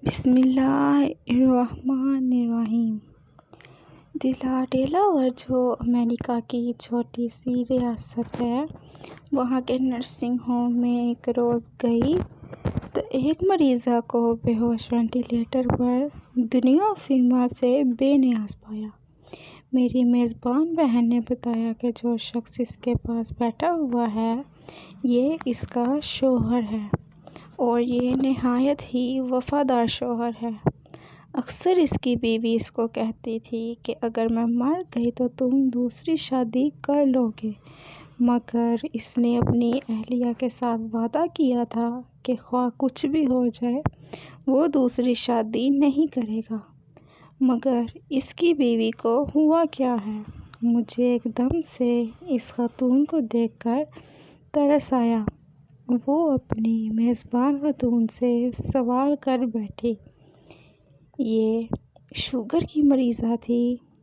بسم اللہ الرحمن الرحیم۔ ڈیلاویر جو امریکہ کی چھوٹی سی ریاست ہے، وہاں کے نرسنگ ہوم میں ایک روز گئی تو ایک مریضہ کو بے ہوش وینٹیلیٹر پر دنیا فیما سے بے نیاز پایا۔ میری میزبان بہن نے بتایا کہ جو شخص اس کے پاس بیٹھا ہوا ہے یہ اس کا شوہر ہے اور یہ نہایت ہی وفادار شوہر ہے۔ اکثر اس کی بیوی اس کو کہتی تھی کہ اگر میں مر گئی تو تم دوسری شادی کر لو گے، مگر اس نے اپنی اہلیہ کے ساتھ وعدہ کیا تھا کہ خواہ کچھ بھی ہو جائے وہ دوسری شادی نہیں کرے گا۔ مگر اس کی بیوی کو ہوا کیا ہے؟ مجھے ایک دم سے اس خاتون کو دیکھ کر ترس آیا۔ وہ اپنی میزبان خاتون سے سوال کر بیٹھی۔ یہ شوگر کی مریضہ تھی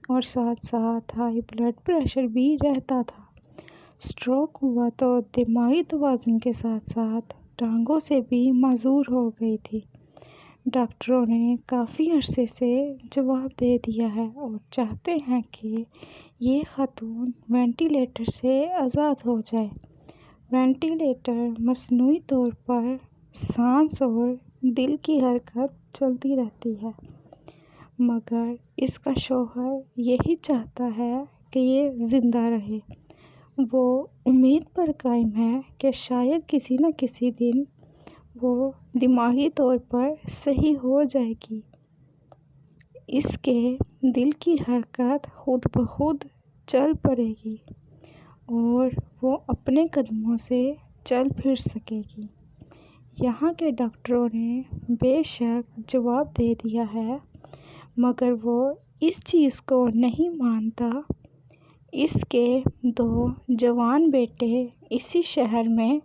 اور ساتھ ساتھ ہائی بلڈ پریشر بھی رہتا تھا۔ اسٹروک ہوا تو دماغی توازن کے ساتھ ساتھ ٹانگوں سے بھی معذور ہو گئی تھی۔ ڈاکٹروں نے کافی عرصے سے جواب دے دیا ہے اور چاہتے ہیں کہ یہ خاتون وینٹیلیٹر سے آزاد ہو جائے۔ وینٹیلیٹر مصنوعی طور پر سانس اور دل کی حرکت چلتی رہتی ہے، مگر اس کا شوہر یہی چاہتا ہے کہ یہ زندہ رہے۔ وہ امید پر قائم ہے کہ شاید کسی نہ کسی دن وہ دماغی طور پر صحیح ہو جائے گی۔ اس کے دل کی حرکت خود بخود چل پڑے گی اور وہ اپنے قدموں سے چل پھر سکے گی۔ یہاں کے ڈاکٹروں نے بے شک جواب دے دیا ہے، مگر وہ اس چیز کو نہیں مانتا۔ اس کے 2 جوان بیٹے اسی شہر میں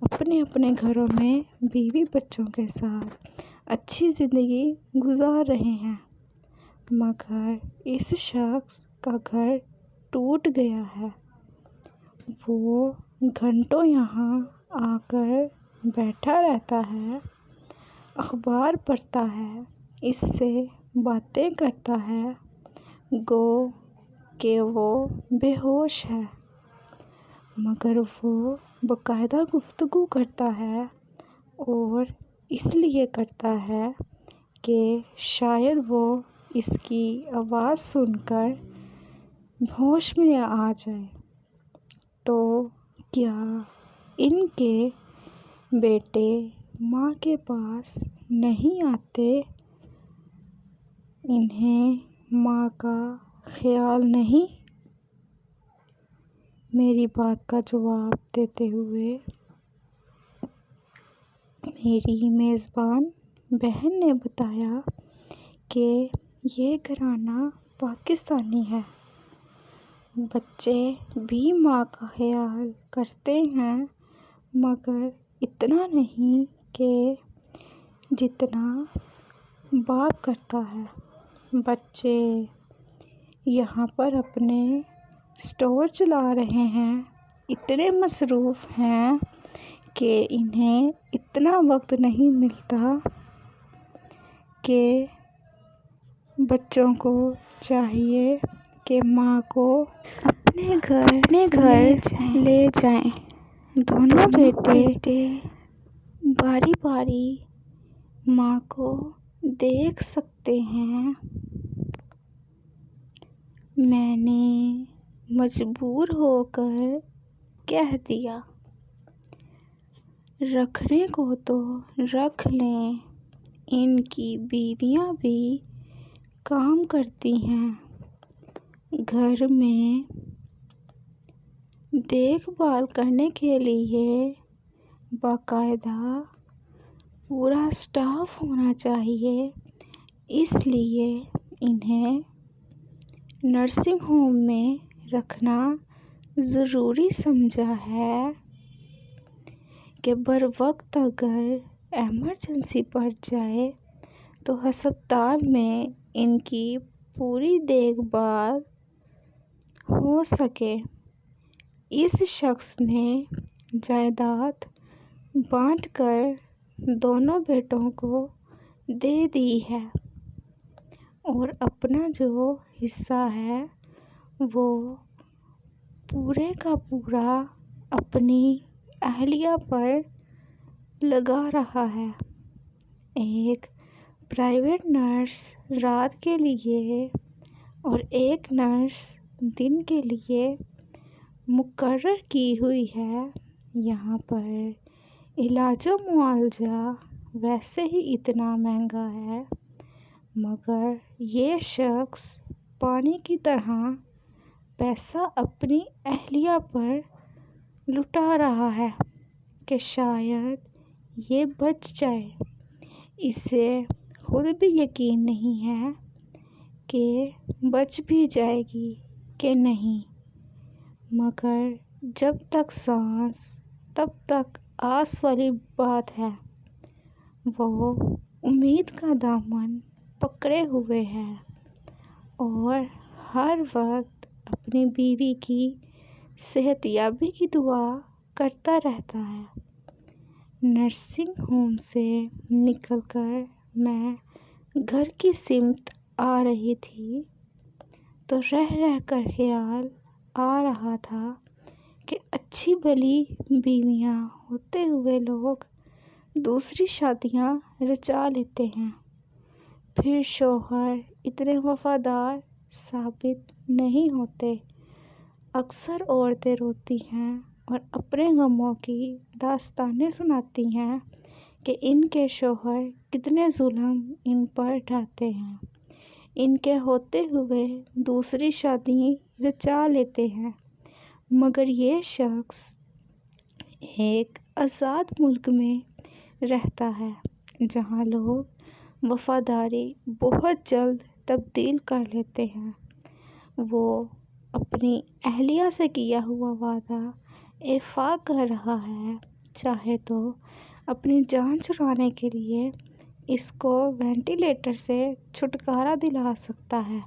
اپنے اپنے گھروں میں بیوی بچوں کے ساتھ اچھی زندگی گزار رہے ہیں، مگر اس شخص کا گھر ٹوٹ گیا ہے۔ وہ گھنٹوں یہاں آ کر بیٹھا رہتا ہے، اخبار پڑھتا ہے، اس سے باتیں کرتا ہے، گو کہ وہ بے ہوش ہے، مگر وہ باقاعدہ گفتگو کرتا ہے اور اس لیے کرتا ہے کہ شاید وہ اس کی آواز سن کر ہوش میں آ جائے۔ تو کیا ان کے بیٹے ماں کے پاس نہیں آتے؟ انہیں ماں کا خیال نہیں؟ میری بات کا جواب دیتے ہوئے میری میزبان بہن نے بتایا کہ یہ گھرانہ پاکستانی ہے۔ بچے بھی ماں کا خیال کرتے ہیں، مگر اتنا نہیں کہ جتنا باپ کرتا ہے۔ بچے یہاں پر اپنے اسٹور چلا رہے ہیں، اتنے مصروف ہیں کہ انہیں اتنا وقت نہیں ملتا کہ بچوں کو چاہیے کہ ماں کو اپنے گھر لے جائیں۔ دونوں بیٹے باری باری ماں کو دیکھ سکتے ہیں۔ میں نے مجبور ہو کر کہہ دیا، رکھنے کو تو رکھ لیں، ان کی بیویاں بھی کام کرتی ہیں، گھر میں دیکھ بھال کرنے کے لیے باقاعدہ پورا اسٹاف ہونا چاہیے، اس لیے انہیں نرسنگ ہوم میں رکھنا ضروری سمجھا ہے کہ بروقت اگر ایمرجنسی پڑ جائے تو ہسپتال میں ان کی پوری دیکھ بھال ہو سکے۔ اس شخص نے جائیداد بانٹ کر دونوں بیٹوں کو دے دی ہے اور اپنا جو حصہ ہے وہ پورے کا پورا اپنی اہلیہ پر لگا رہا ہے۔ ایک پرائیویٹ نرس رات کے لیے اور ایک نرس دن کے لیے مقرر کی ہوئی ہے۔ یہاں پر علاج و معالجہ ویسے ہی اتنا مہنگا ہے، مگر یہ شخص پانی کی طرح پیسہ اپنی اہلیہ پر لٹا رہا ہے کہ شاید یہ بچ جائے۔ اسے خود بھی یقین نہیں ہے کہ بچ بھی جائے گی کہ نہیں، مگر جب تک سانس تب تک آس والی بات ہے۔ وہ امید کا دامن پکڑے ہوئے ہے اور ہر وقت اپنی بیوی کی صحت یابی کی دعا کرتا رہتا ہے۔ نرسنگ ہوم سے نکل کر میں گھر کی سمت آ رہی تھی تو رہ کر خیال آ رہا تھا کہ اچھی بھلی بیویاں ہوتے ہوئے لوگ دوسری شادیاں رچا لیتے ہیں، پھر شوہر اتنے وفادار ثابت نہیں ہوتے۔ اکثر عورتیں روتی ہیں اور اپنے غموں کی داستانیں سناتی ہیں کہ ان کے شوہر کتنے ظلم ان پر ڈھاتے ہیں، ان کے ہوتے ہوئے دوسری شادی رچا لیتے ہیں۔ مگر یہ شخص ایک آزاد ملک میں رہتا ہے جہاں لوگ وفاداری بہت جلد تبدیل کر لیتے ہیں۔ وہ اپنی اہلیہ سے کیا ہوا وعدہ ایفا کر رہا ہے، چاہے تو اپنی جان چھڑانے کے لیے اس کو وینٹی لیٹر سے چھٹکارا دلا سکتا ہے،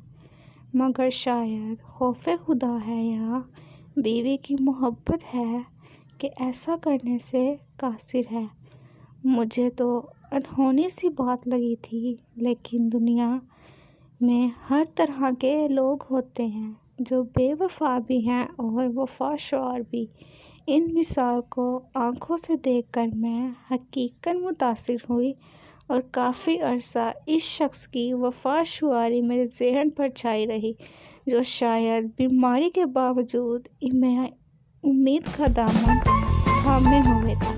مگر شاید خوف خدا ہے یا بیوی کی محبت ہے کہ ایسا کرنے سے قاصر ہے۔ مجھے تو انہونی سی بات لگی تھی، لیکن دنیا میں ہر طرح کے لوگ ہوتے ہیں، جو بے وفا بھی ہیں اور وفا شعار بھی۔ ان مثال کو آنکھوں سے دیکھ کر میں حقیقتاً متاثر ہوئی اور کافی عرصہ اس شخص کی وفا شعاری میرے ذہن پر چھائی رہی، جو شاید بیماری کے باوجود امید کا دامن تھامے ہوئے تھا۔